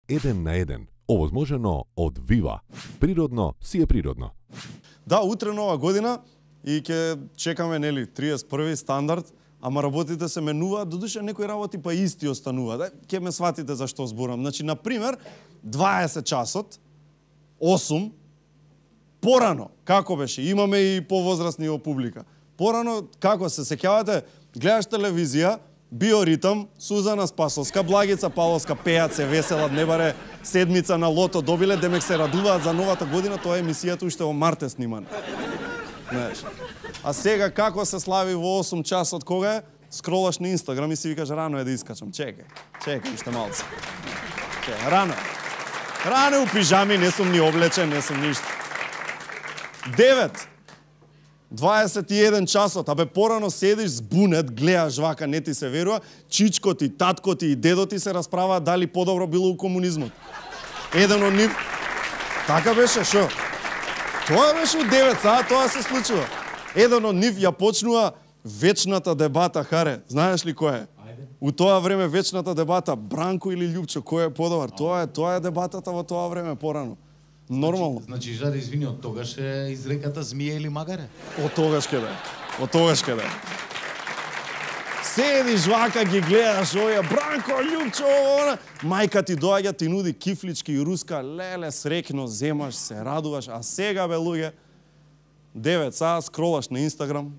Еден на еден, овозможено од Вива. Природно си е природно. Да, утре нова година и ќе чекаме, нели, 31 стандард, ама работите се менуваат, додуше некои работи па исти остануваат. Ќе ме сватите зашто зборам. Значи, на пример, 20 часот, 8, порано, како беше? Имаме и повозрастни во публика. Порано, како се сеќавате, гледаш телевизија, Биоритам, Сузана Спасовска, Благица Павловска пеат се, веселат, не баре седмица на лото добиле, демек се радуваат за новата година, тоа е емисијата уште во март е снимана. Знаеш. А сега како се слави во 8 часот, кога е? Скролаш на Инстаграм и си викаш, рано е да искачам. Чекај уште малце. Рано. Рано у пижами, не сум ни облечен, не сум ништо. 21 часот, абе порано седиш збунет, гледаш вака, не ти се верува, чичко ти, татко ти и дедо ти се расправаат дали подобро било у комунизмот. Еден од нив, така беше, шо? Тоа беше у 9 саат, тоа се случува. Еден од нив ја почнува вечната дебата, Харе, знаеш ли кој е? У тоа време вечната дебата, Бранко или Љупчо, кој е подобар? Тоа е дебатата во тоа време порано. Нормално. Значи, Жаре, извини, од тогаш е изреката змија или магаре? Од тогаш ке да. Од тогаш ке да. Седиш вака, ги гледаш овие, Бранко, Љупчо, она. Мајка ти доаѓа, ти нуди кифлички и руска, леле, срекно, земаш, се радуваш, а сега, бе, луѓе, 9 саат, скролаш на Инстаграм,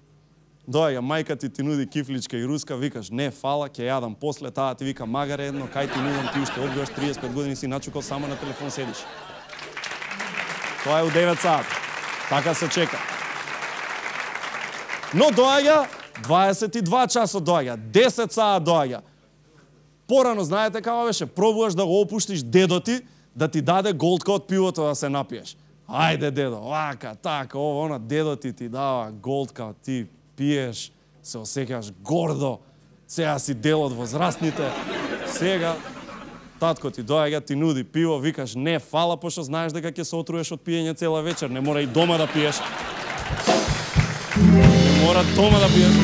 доаѓа мајка ти нуди кифличка и руска, викаш, не, фала, ќе јадам после, таа ти вика, магаре едно, кај ти нудам, ти уште одбиваш 35 години, си начукал, само на телефон седиш. Тоа е у 9 саат. Така се чека. Но доаѓа 22 часот доаѓа, 10 саат доаѓа. Порано, знаете како беше, пробуваш да го опуштиш дедо ти, да ти даде голтка од пивото да се напиеш. Ајде, дедо, вака, така, ово, она, дедо ти дава голтка, ти пиеш, се осеќаш гордо, сега си дел од возрастните, сега татко ти доаѓа, ти нуди пиво, викаш не, фала, пошто знаеш дека ќе се отруеш од пиење цела вечер, не мора и дома да пиеш. Не мора дома да пиеш.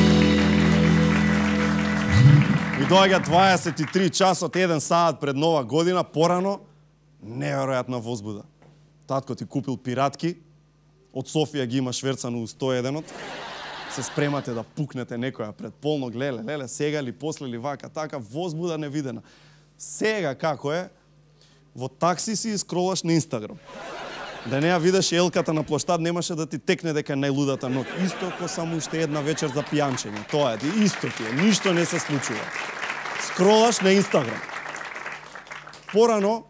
И доаѓа 23 часот, 1 саат пред нова година, порано, неверојатна возбуда. Татко ти купил пиратки, од Софија ги има шверцано у 101-от, се спремате да пукнете некоја пред полно, леле, сега ли, после ли, вака, така, возбуда невидена. Сега како е, во такси си скролаш на Инстаграм. Да не ја видиш елката на плоштад, немаше да ти текне дека е најлудата ноќ. Исто ко само уште една вечер за пијанчење. Тоа е, исто ти е, ништо не се случува. Скролаш на Инстаграм. Порано,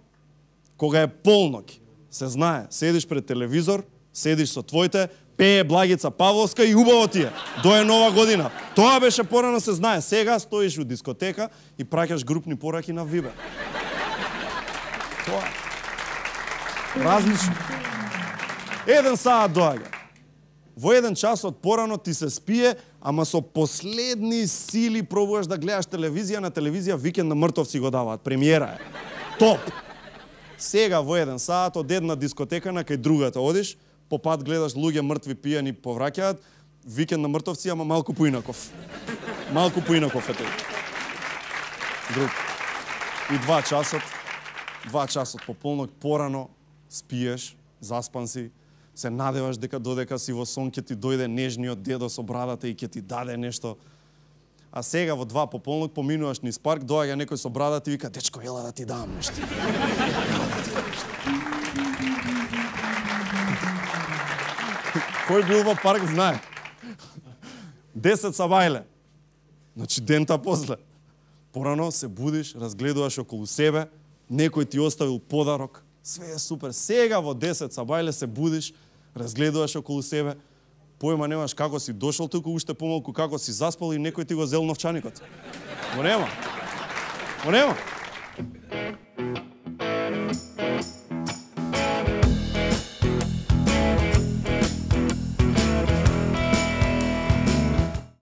кога е полноќ, се знае, седиш пред телевизор, седиш со твоите, пее Благица Павловска и убаво ти е. Дое нова година. Тоа беше порано, се знае. Сега стоиш у дискотека и праќаш групни пораки на Вибер. Тоа. Различно. 1 саат доаѓа. Во 1 час од порано ти се спие, ама со последни сили пробуваш да гледаш телевизија. На телевизија Викенд на мртовци го даваат. Премиера е. Топ. Сега во 1 саат од една дискотека на кај другата одиш, по пат гледаш луѓе мртви пијани повраќаат, Викенд на мртовци, ама малку поинаков. Малку поинаков е тој. Друг. И 2 часот по полнок порано спиеш, заспан си, се надеваш дека додека си во сон ќе ти дојде нежниот дедо со брадата и ќе ти даде нешто. А сега во 2 по полнок поминуваш низ парк, доаѓа некој со брадата и вика, дечко, ела да ти дам нешто. Кој бил во парк, знае. 10 сабајле. Значи, дента после. Порано се будиш, разгледуваш околу себе, некој ти оставил подарок, све е супер. Сега во 10 сабајле се будиш, разгледуваш околу себе, појма немаш како си дошол туку, уште помалку како си заспал и некој ти го зел новчаникот. Го нема.